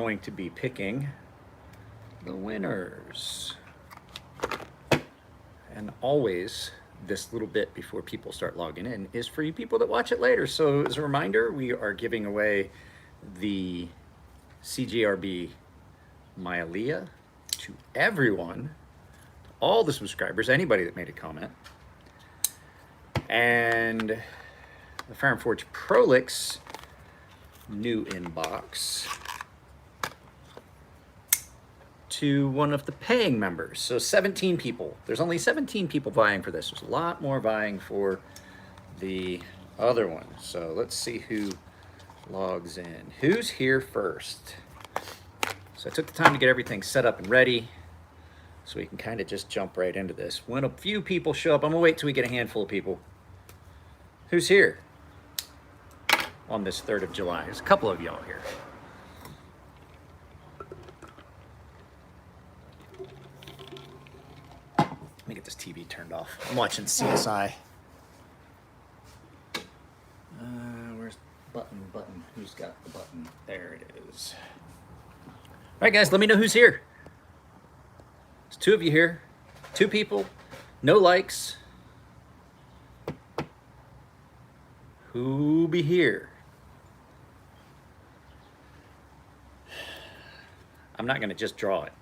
going to be picking the winners. And always, this little bit before people start logging in is for you people that watch it later. So as a reminder, we are giving away the CGRB Myalea to everyone, all the subscribers, anybody that made a comment. And the Fire and Forge Prolix new inbox to one of the paying members. So 17 people. There's only 17 people vying for this. There's a lot more vying for the other one. So let's see who logs in. Who's here first? So I took the time to get everything set up and ready so we can kind of just jump right into this. When a few people show up, I'm gonna wait till we get a handful of people. Who's here on this 3rd of July? There's a couple of y'all here. Let me get this TV turned off. I'm watching CSI. Where's button? Who's got the button? There it is. All right, guys, let me know who's here. There's 2 of you here. 2 people. No likes. Who be here? I'm not going to just draw it.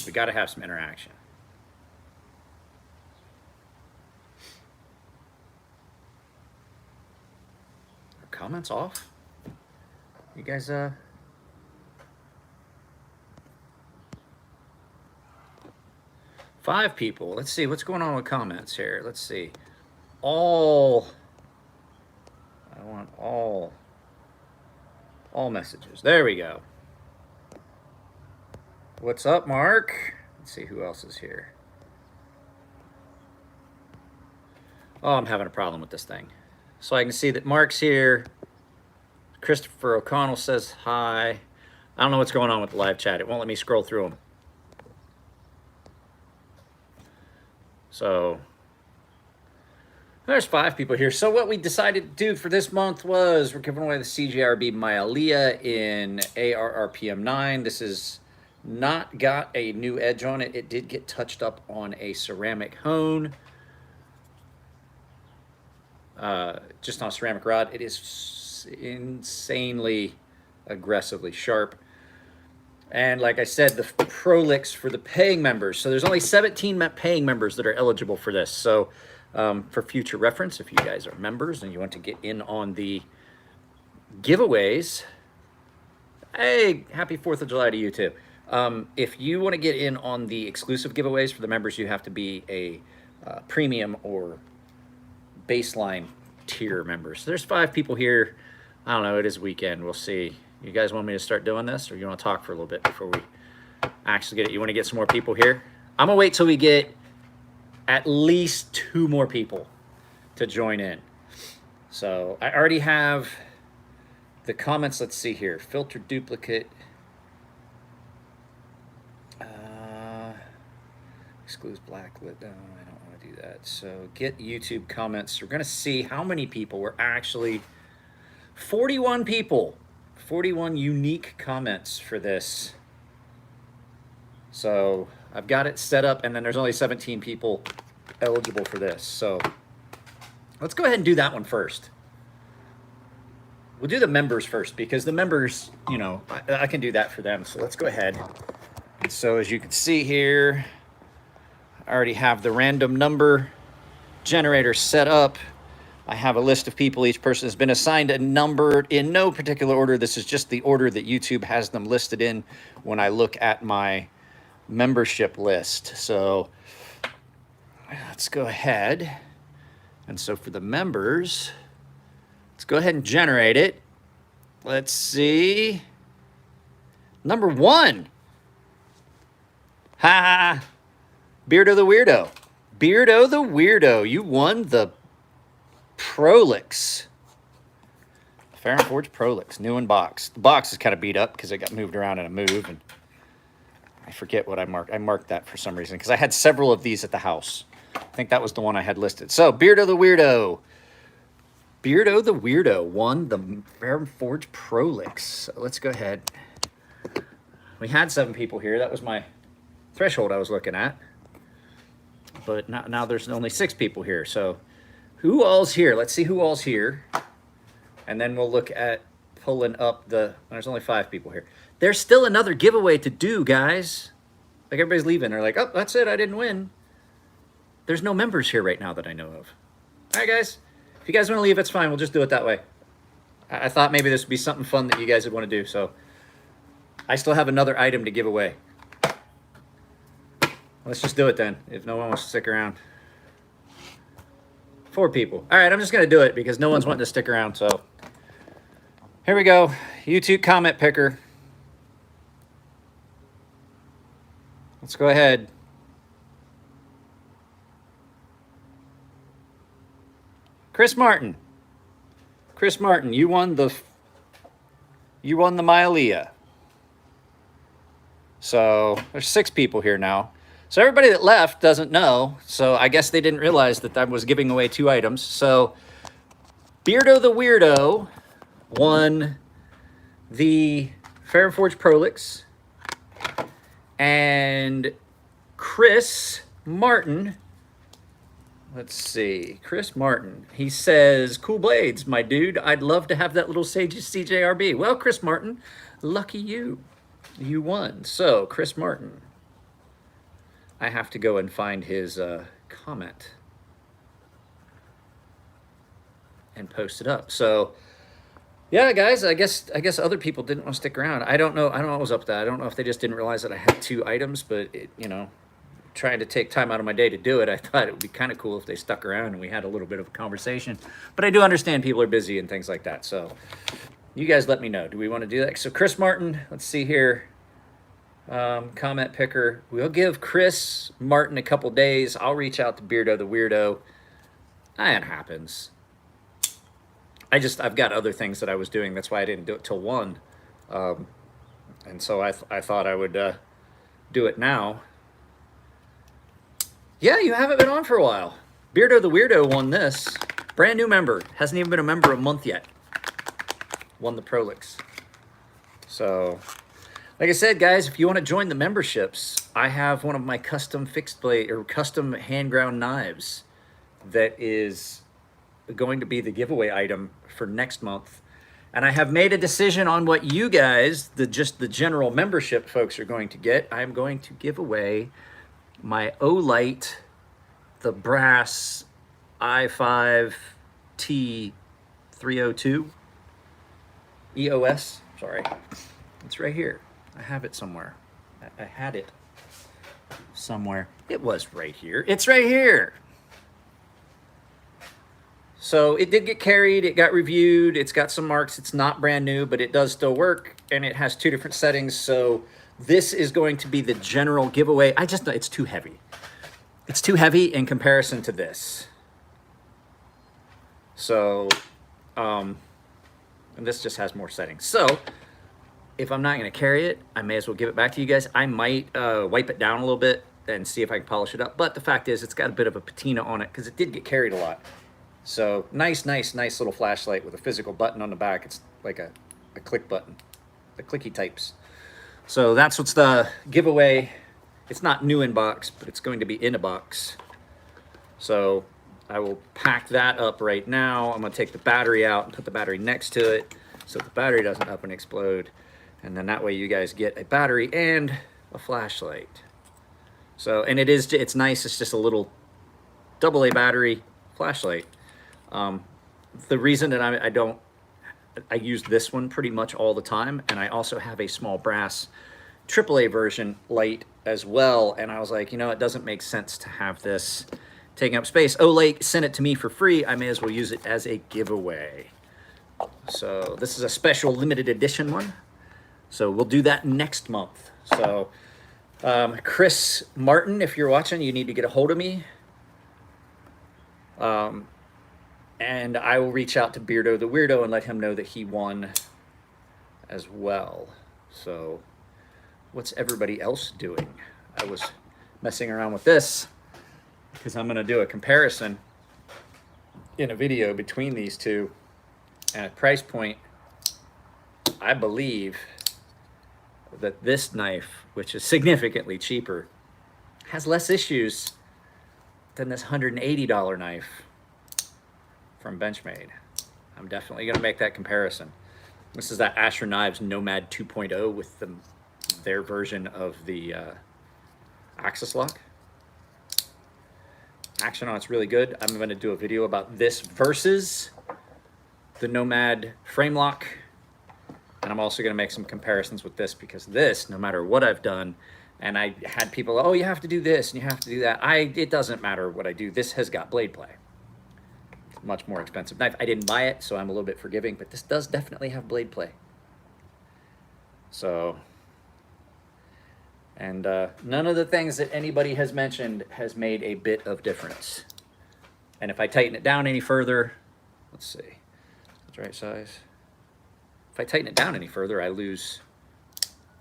We got to have some interaction. Comments off? You guys, 5 people. Let's see what's going on with comments here. Let's see. I want all messages. There we go. What's up, Mark? Let's see who else is here. Oh, I'm having a problem with this thing. So I can see that Mark's here. Christopher O'Connell says hi. I don't know what's going on with the live chat. It won't let me scroll through them. So there's 5 people here. So what we decided to do for this month was we're giving away the CGRB Myalea in ARRPM 9. This has not got a new edge on it. It did get touched up on a ceramic hone. Just on a ceramic rod. It is insanely aggressively sharp. And like I said, the Prolix for the paying members. So there's only 17 paying members that are eligible for this. So for future reference, if you guys are members and you want to get in on the giveaways, hey, happy 4th of July to you too. If you want to get in on the exclusive giveaways for the members, you have to be a premium or baseline tier members. So there's 5 people here. I don't know, it is weekend. We'll see. You guys want me to start doing this, or you want to talk for a little bit before we actually get it? You want to get some more people here? I'm gonna wait till we get at least 2 more people to join in. So I already have the comments. Let's see here. Filter duplicate. Excludes blacklit. No, I don't want to do that. So get YouTube comments. We're going to see how many people were actually 41 people. 41 unique comments for this. So I've got it set up, and then there's only 17 people eligible for this. So let's go ahead and do that one first. We'll do the members first because the members, you know, I can do that for them. So let's go ahead. And so as you can see here, I already have the random number generator set up. I have a list of people. Each person has been assigned a number in no particular order. This is just the order that YouTube has them listed in when I look at my membership list. So let's go ahead. And so for the members, let's go ahead and generate it. Let's see. Number 1. Ha! Beardo the Weirdo. Beardo the Weirdo. You won the Prolix. Fire and Forge Prolix. New in box. The box is kind of beat up because it got moved around in a move. And I forget what I marked. I marked that for some reason because I had several of these at the house. I think that was the one I had listed. So, Beardo the Weirdo. Beardo the Weirdo won the Fire and Forge Prolix. So let's go ahead. We had 7 people here. That was my threshold I was looking at. But now there's only 6 people here. So who all's here? Let's see who all's here. And then we'll look at pulling up the... There's only 5 people here. There's still another giveaway to do, guys. Like, everybody's leaving. They're like, oh, that's it. I didn't win. There's no members here right now that I know of. All right, guys. If you guys want to leave, it's fine. We'll just do it that way. I thought maybe this would be something fun that you guys would want to do. So I still have another item to give away. Let's just do it then, if no one wants to stick around. 4 people. All right, I'm just going to do it because no one's wanting to stick around. So here we go. YouTube comment picker. Let's go ahead. Chris Martin. Chris Martin, you won the Mailia. So there's 6 people here now. So everybody that left doesn't know. So I guess they didn't realize that I was giving away 2 items. So Beardo the Weirdo won the Fair & Forge Prolix. And Chris Martin, let's see, Chris Martin, he says, cool blades, my dude. I'd love to have that little Sage CJRB. Well, Chris Martin, lucky you. You won. So, Chris Martin, I have to go and find his comment and post it up. So, yeah, guys, I guess other people didn't want to stick around. I don't know what was up with that. I don't know if they just didn't realize that I had 2 items, but trying to take time out of my day to do it, I thought it would be kind of cool if they stuck around and we had a little bit of a conversation. But I do understand people are busy and things like that. So you guys let me know. Do we want to do that? So Chris Martin, let's see here. Comment picker. We'll give Chris Martin a couple days. I'll reach out to Beardo the Weirdo. That happens. I've got other things that I was doing. That's why I didn't do it till 1. And so I thought I would do it now. Yeah, you haven't been on for a while. Beardo the Weirdo won this. Brand new member. Hasn't even been a member a month yet. Won the Prolix. So, like I said, guys, if you want to join the memberships, I have one of my custom fixed blade or custom hand ground knives that is going to be the giveaway item for next month. And I have made a decision on what you guys, just the general membership folks, are going to get. I'm going to give away my Olight, the brass i5 T302 EOS. Sorry, it's right here. I have it somewhere. I had it somewhere. It was right here. It's right here. So it did get carried, it got reviewed, it's got some marks, it's not brand new, but it does still work, and it has 2 different settings, so this is going to be the general giveaway. It's too heavy. It's too heavy in comparison to this. So, and this just has more settings. So, if I'm not gonna carry it, I may as well give it back to you guys. I might wipe it down a little bit and see if I can polish it up, but the fact is it's got a bit of a patina on it because it did get carried a lot. So nice little flashlight with a physical button on the back. It's like a click button, the clicky types. So that's what's the giveaway. It's not new in box, but it's going to be in a box. So I will pack that up right now. I'm gonna take the battery out and put the battery next to it so the battery doesn't up and explode. And then that way you guys get a battery and a flashlight. So, and it's nice. It's just a little AA battery flashlight. The reason that I use this one pretty much all the time, and I also have a small brass AAA version light as well, and I was like, it doesn't make sense to have this taking up space. Olay sent it to me for free. I may as well use it as a giveaway. So this is a special limited edition one. So we'll do that next month. So Chris Martin, if you're watching, you need to get a hold of me. And I will reach out to Beardo the Weirdo and let him know that he won as well. So what's everybody else doing? I was messing around with this because I'm going to do a comparison in a video between these two. And at price point, I believe that this knife, which is significantly cheaper, has less issues than this $180 knife from Benchmade. I'm definitely going to make that comparison. This is that Asher Knives Nomad 2.0 with their version of the axis lock. Action on it's really good. I'm going to do a video about this versus the Nomad frame lock. And I'm also going to make some comparisons with this, because this, no matter what I've done, and I had people, oh, you have to do this and you have to do that. It doesn't matter what I do. This has got blade play. It's a much more expensive knife. I didn't buy it, so I'm a little bit forgiving, but this does definitely have blade play. So, and none of the things that anybody has mentioned has made a bit of difference. And if I tighten it down any further, let's see, that's the right size. If I tighten it down any further, I lose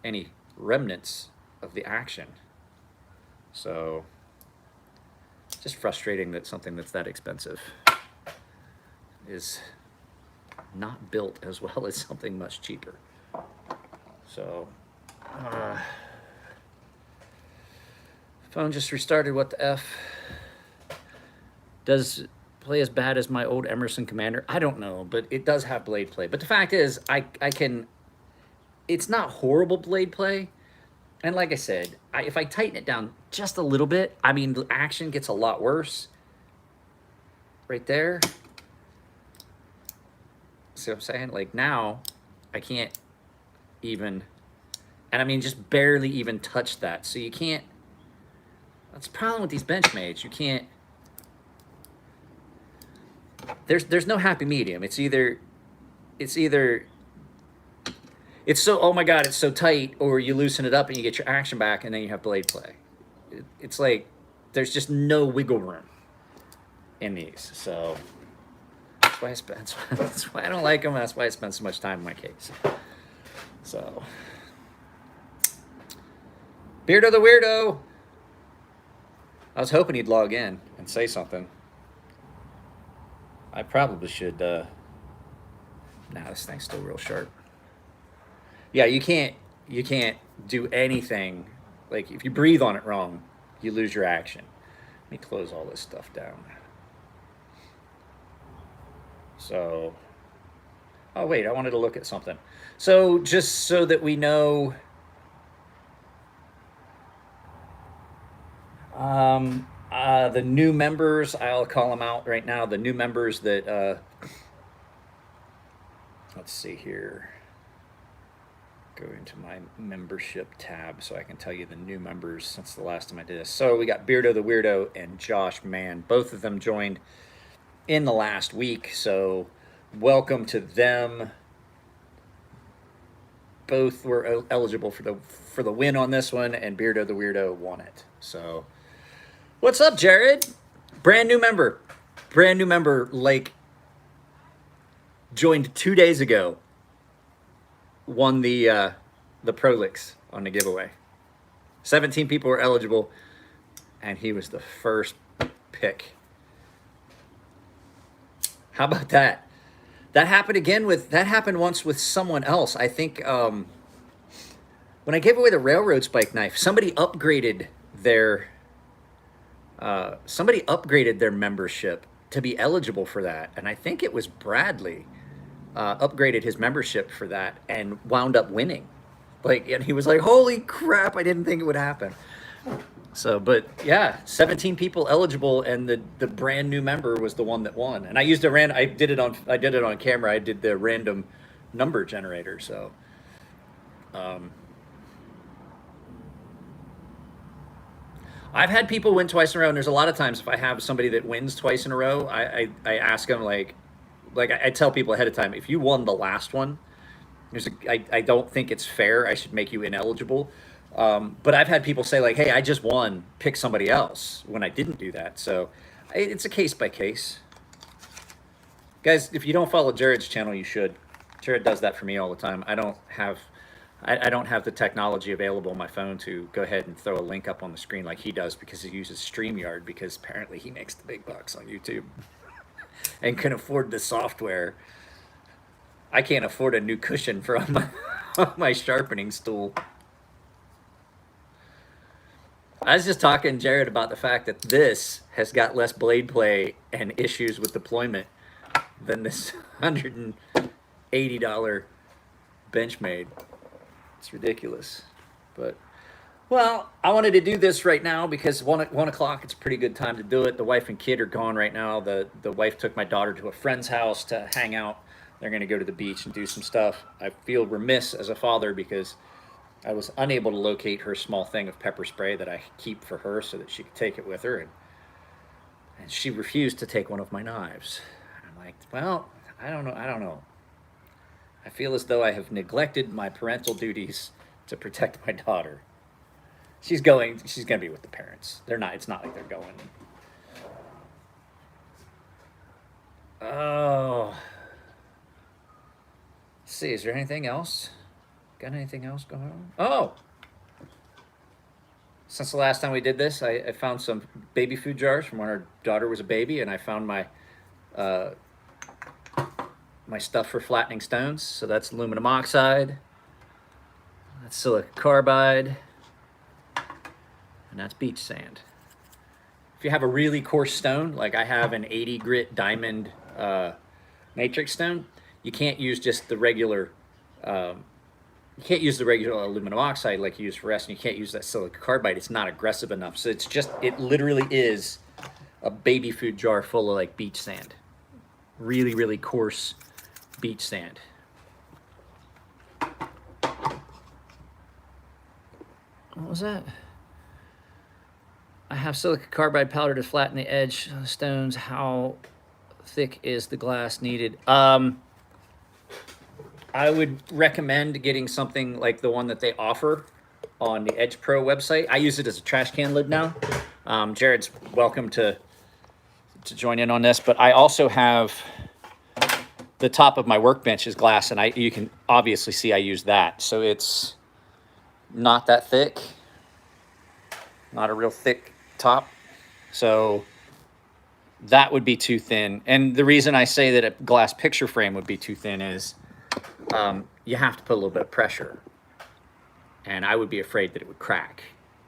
any remnants of the action. So, just frustrating that something that's that expensive is not built as well as something much cheaper. So, phone just restarted, what the F? Does play as bad as my old Emerson Commander? I don't know, but it does have blade play. But the fact is, I can, it's not horrible blade play. And like I said, if I tighten it down just a little bit, I mean, the action gets a lot worse. Right there. See what I'm saying? Like now, I can't even, and I mean, just barely even touch that. So you can't, that's the problem with these Benchmades. You can't, there's no happy medium. It's either, it's so, oh my God, it's so tight, or you loosen it up and you get your action back and then you have blade play. It's like, there's just no wiggle room in these. So that's why that's why I don't like them. That's why I spend so much time in my case. So, Beardo the Weirdo. I was hoping he'd log in and say something. I probably should, nah, this thing's still real sharp. Yeah, you can't do anything. Like, if you breathe on it wrong, you lose your action. Let me close all this stuff down. So, oh wait, I wanted to look at something. So, just so that we know, the new members, I'll call them out right now. The new members that, let's see here. Go into my membership tab so I can tell you the new members since the last time I did this. So we got Beardo the Weirdo and Josh Mann. Both of them joined in the last week, so welcome to them. Both were eligible for the win on this one, and Beardo the Weirdo won it. So, what's up, Jared? Brand new member, like joined 2 days ago. Won the Prolix on the giveaway. 17 people were eligible, and he was the first pick. How about that? That happened once with someone else. I think when I gave away the railroad spike knife, somebody upgraded their membership to be eligible for that, and I think it was Bradley. Upgraded his membership for that and wound up winning. Like, and he was like, holy crap, I didn't think it would happen. So, but yeah, 17 people eligible, and the brand new member was the one that won. And I used I did it on camera. I did the random number generator. So, I've had people win twice in a row, and there's a lot of times if I have somebody that wins twice in a row, I ask them, like I tell people ahead of time, if you won the last one, I don't think it's fair. I should make you ineligible. But I've had people say, like, hey, I just won, pick somebody else, when I didn't do that. So it's a case by case. Guys, if you don't follow Jared's channel, you should. Jared does that for me all the time. I don't have the technology available on my phone to go ahead and throw a link up on the screen like he does, because he uses StreamYard, because apparently he makes the big bucks on YouTube and can afford the software. I can't afford a new cushion for my, my sharpening stool. I was just talking, Jared, about the fact that this has got less blade play and issues with deployment than this $180 Benchmade. It's ridiculous. But, well, I wanted to do this right now because 1 o'clock, it's a pretty good time to do it. The wife and kid are gone right now. The wife took my daughter to a friend's house to hang out. They're going to go to the beach and do some stuff. I feel remiss as a father because I was unable to locate her small thing of pepper spray that I keep for her so that she could take it with her. And she refused to take one of my knives. I'm like, well, I don't know. I feel as though I have neglected my parental duties to protect my daughter. She's gonna be with the parents. It's not like they're going. Oh. Let's see, is there anything else? Got anything else going on? Oh! Since the last time we did this, I found some baby food jars from when our daughter was a baby, and I found my my stuff for flattening stones. So that's aluminum oxide, that's silicon carbide, and that's beach sand. If you have a really coarse stone, like I have an 80 grit diamond matrix stone, you can't use just the regular you can't use the regular aluminum oxide like you use for rest, and you can't use that silicon carbide. It's not aggressive enough. So it literally is a baby food jar full of like beach sand. Really, really coarse beach sand. What was that? I have silicon carbide powder to flatten the edge of the stones. How thick is the glass needed? I would recommend getting something like the one that they offer on the Edge Pro website. I use it as a trash can lid now. Jared's welcome to join in on this, but I also have the top of my workbench is glass, and you can obviously see I use that. So it's not that thick, not a real thick top. So that would be too thin. And the reason I say that a glass picture frame would be too thin is you have to put a little bit of pressure, and I would be afraid that it would crack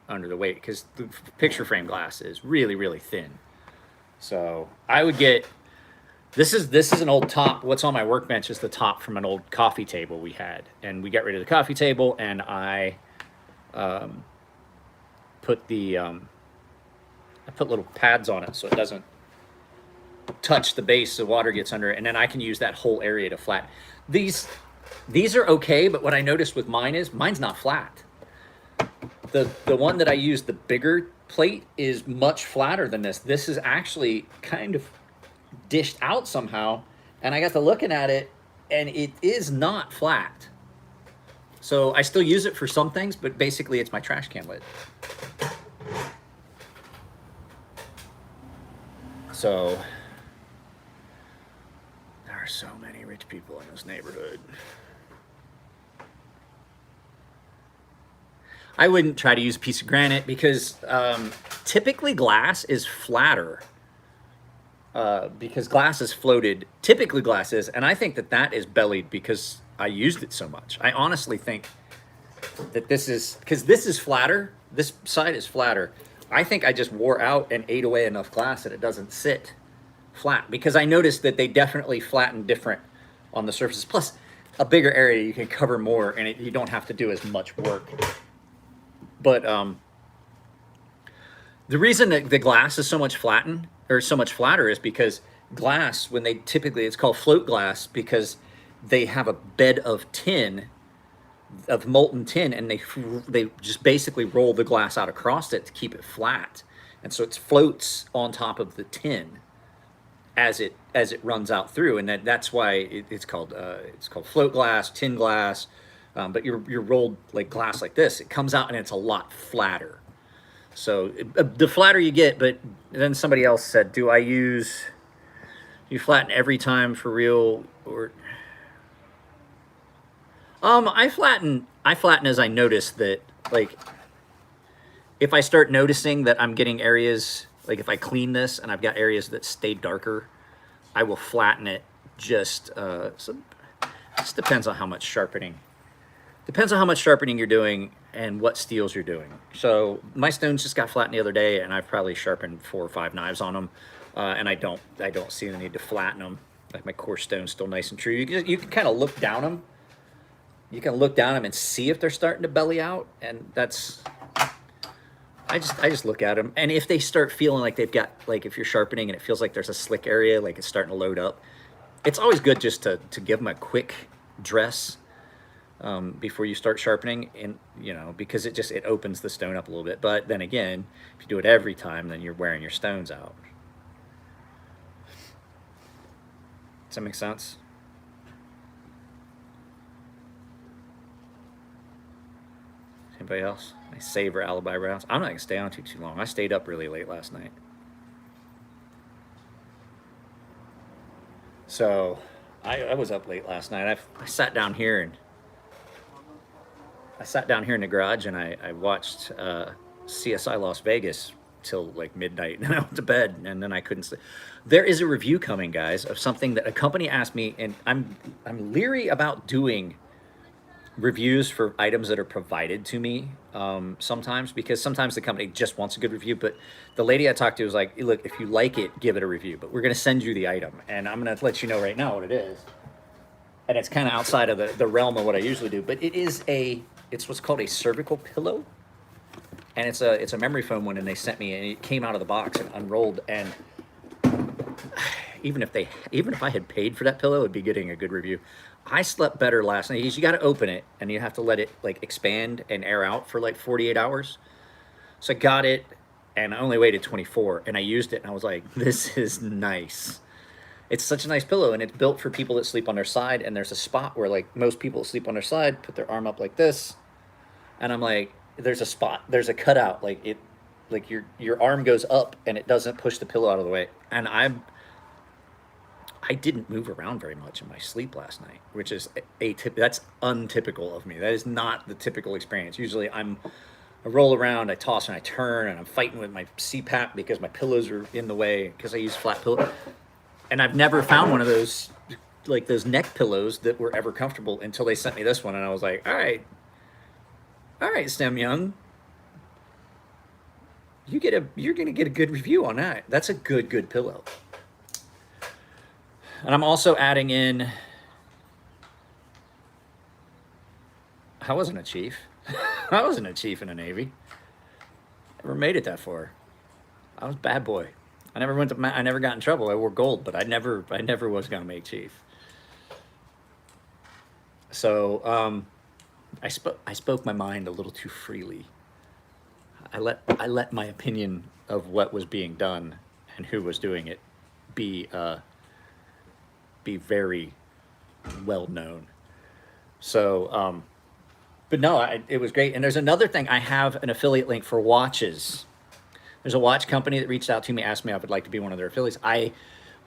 under the weight because the picture frame glass is really, really thin. So I would get, this is an old top. What's on my workbench is the top from an old coffee table we had, and we got rid of the coffee table, and I put little pads on it so it doesn't touch the base so water gets under it, and then I can use that whole area to flat. These are okay, but what I noticed with mine is mine's not flat. The one that I use, the bigger plate, is much flatter than this. This is actually kind of dished out somehow, and I got to looking at it, and it is not flat. So I still use it for some things, but basically it's my trash can lid. So there are so many rich people in this neighborhood. I wouldn't try to use a piece of granite because typically glass is flatter because glass is floated. Typically glass is, and I think that is bellied because I used it so much. I honestly think that this is, because this is flatter, this side is flatter. I think I just wore out and ate away enough glass that it doesn't sit flat, because I noticed that they definitely flatten different on the surfaces. Plus, a bigger area you can cover more, and you don't have to do as much work. But the reason that the glass is so much flatter is because glass, when they typically, it's called float glass because they have a bed of tin, of molten tin, and they just basically roll the glass out across it to keep it flat, and so it floats on top of the tin as it runs out through, and that's why it's called float glass, tin glass. But you're rolled like glass like this, it comes out and it's a lot flatter. So the flatter you get. But then somebody else said, do you flatten every time for real? Or I flatten as I notice that, like, if I start noticing that I'm getting areas, like if I clean this and I've got areas that stay darker, I will flatten it. Just so this depends on how much sharpening. Depends on how much sharpening you're doing. and what steels you're doing. So my stones just got flattened the other day, and I've probably sharpened 4 or 5 knives on them, and I don't see the need to flatten them. Like my core stone's still nice and true. You can kind of look down them. You can look down them and see if they're starting to belly out, and that's. I just look at them, and if they start feeling like they've got, like if you're sharpening and it feels like there's a slick area, like it's starting to load up, it's always good just to give them a quick dress before you start sharpening, and because it opens the stone up a little bit. But then again, if you do it every time, then you're wearing your stones out. Does that make sense? Anybody else? I savor alibi rounds. I'm not gonna stay on too long. I stayed up really late last night. So I was up late last night. I sat down here in the garage, and I watched CSI Las Vegas till like midnight, and then I went to bed, and then I couldn't sleep. There is a review coming, guys, of something that a company asked me, and I'm leery about doing reviews for items that are provided to me sometimes, because sometimes the company just wants a good review. But the lady I talked to was like, look, if you like it, give it a review, but we're going to send you the item, and I'm going to let you know right now what it is. And it's kind of outside of the realm of what I usually do, but it's what's called a cervical pillow, and it's a memory foam one, and they sent me, and it came out of the box and unrolled, and even if I had paid for that pillow, it'd be getting a good review. I slept better last night. You got to open it, and you have to let it like expand and air out for like 48 hours. So I got it, and I only waited 24, and I used it, and I was like, this is nice. It's such a nice pillow, and it's built for people that sleep on their side, and there's a spot where like most people sleep on their side, put their arm up like this, and I'm like, there's a spot, there's a cutout, like your arm goes up, and it doesn't push the pillow out of the way. And I didn't move around very much in my sleep last night, which is that's untypical of me. That is not the typical experience. Usually I roll around, I toss and I turn, and I'm fighting with my CPAP because my pillows are in the way because I use flat pillow. And I've never found one of those, like those neck pillows that were ever comfortable until they sent me this one. And I was like, all right, Stem Young, you're going to get a good review on that. That's a good pillow. And I'm also adding in, I wasn't a chief. I wasn't a chief in the Navy. Never made it that far. I was a bad boy. I never got in trouble. I wore gold, but I never was gonna make chief. So I spoke my mind a little too freely. I let my opinion of what was being done and who was doing it be very well known. So, but no, it was great. And there's another thing. I have an affiliate link for watches. There's a watch company that reached out to me, asked me if I would like to be one of their affiliates. I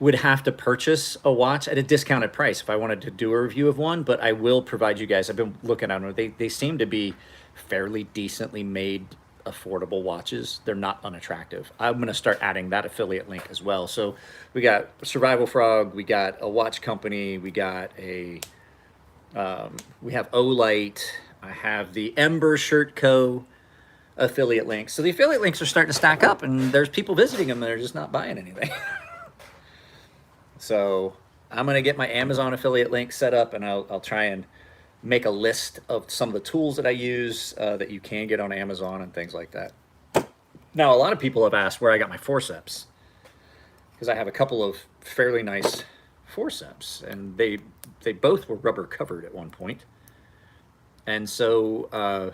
would have to purchase a watch at a discounted price if I wanted to do a review of one, but I will provide you guys. I've been looking at them. They seem to be fairly decently made, affordable watches. They're not unattractive. I'm going to start adding that affiliate link as well. So we got Survival Frog, we got a watch company, we got we have Olight, I have the Ember Shirt Co. affiliate links. So the affiliate links are starting to stack up, and there's people visiting them, and they're just not buying anything. So I'm going to get my Amazon affiliate link set up, and I'll try and make a list of some of the tools that I use that you can get on Amazon and things like that. Now, a lot of people have asked where I got my forceps, because I have a couple of fairly nice forceps, and they both were rubber covered at one point. And so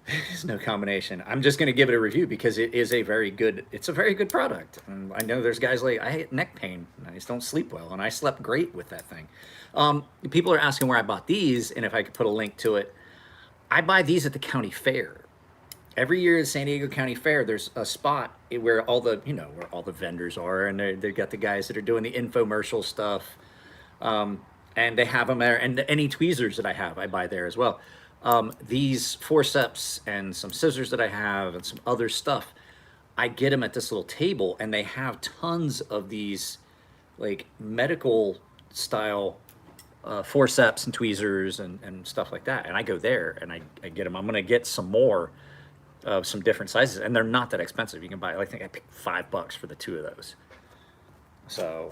there's no combination. I'm just going to give it a review because it's a very good product. And I know there's guys like, I hate neck pain, and I just don't sleep well, and I slept great with that thing. People are asking where I bought these, and if I could put a link to it. I buy these at the county fair. Every year at San Diego County Fair, there's a spot where all the vendors are, and they've got the guys that are doing the infomercial stuff, and they have them there. And any tweezers that I have, I buy there as well. These forceps and some scissors that I have and some other stuff, I get them at this little table, and they have tons of these like medical style forceps and tweezers and stuff like that. And I go there and I get them. I'm going to get some more of some different sizes, and they're not that expensive. You can buy, I think I picked $5 for the 2 of those. So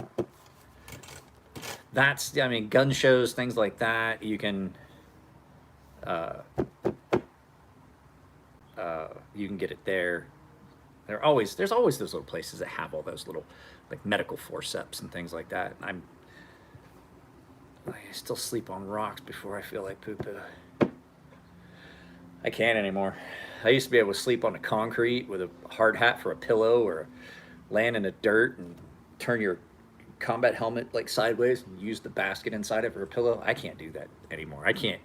that's, I mean, gun shows, things like that, you can get it there. There's always those little places that have all those little like medical forceps and things like that. And I still sleep on rocks before I feel like poo-poo. I can't anymore. I used to be able to sleep on the concrete with a hard hat for a pillow, or land in the dirt and turn your combat helmet like sideways and use the basket inside it for a pillow. I can't do that anymore. I can't.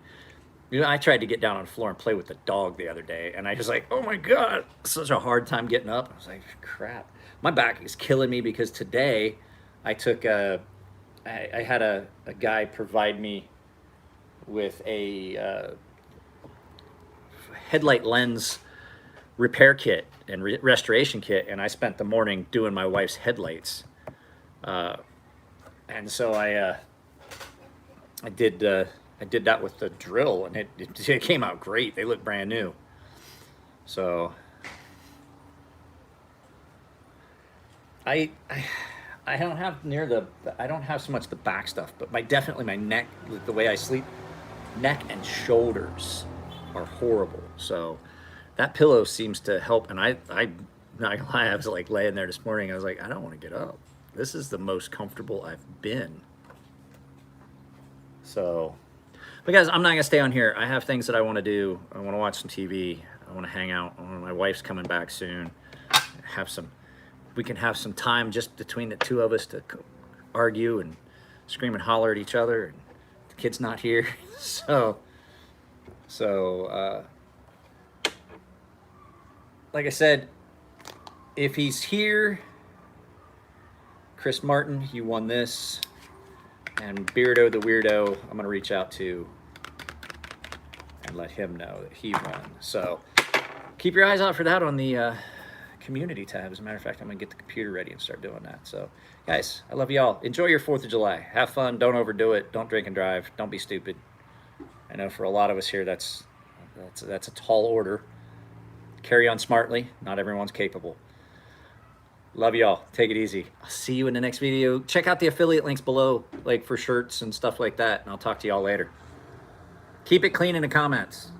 You know, I tried to get down on the floor and play with the dog the other day, and I was like, oh my God, such a hard time getting up. I was like, crap. My back is killing me because today I took I had a guy provide me with a headlight lens repair kit and restoration kit, and I spent the morning doing my wife's headlights. And so I did that with the drill, and it came out great. They look brand new. So I don't have I don't have so much the back stuff, but definitely my neck, the way I sleep, neck and shoulders are horrible. So that pillow seems to help. And I'm not gonna lie, I was like laying there this morning. I was like, I don't want to get up. This is the most comfortable I've been. So, but guys, I'm not gonna stay on here. I have things that I want to do. I want to watch some TV. I want to hang out. My wife's coming back soon. We can have some time just between the 2 of us to argue and scream and holler at each other. And the kid's not here, so like I said, if he's here, Chris Martin, you won this. And Beardo the Weirdo, I'm gonna reach out to and let him know that he won. So keep your eyes out for that on the community tab. As a matter of fact, I'm gonna get the computer ready and start doing that. So guys, I love y'all. Enjoy your 4th of July. Have fun, don't overdo it, don't drink and drive, don't be stupid. I know for a lot of us here, that's a tall order. Carry on smartly, not everyone's capable. Love y'all. Take it easy. I'll see you in the next video. Check out the affiliate links below, like for shirts and stuff like that, and I'll talk to y'all later. Keep it clean in the comments.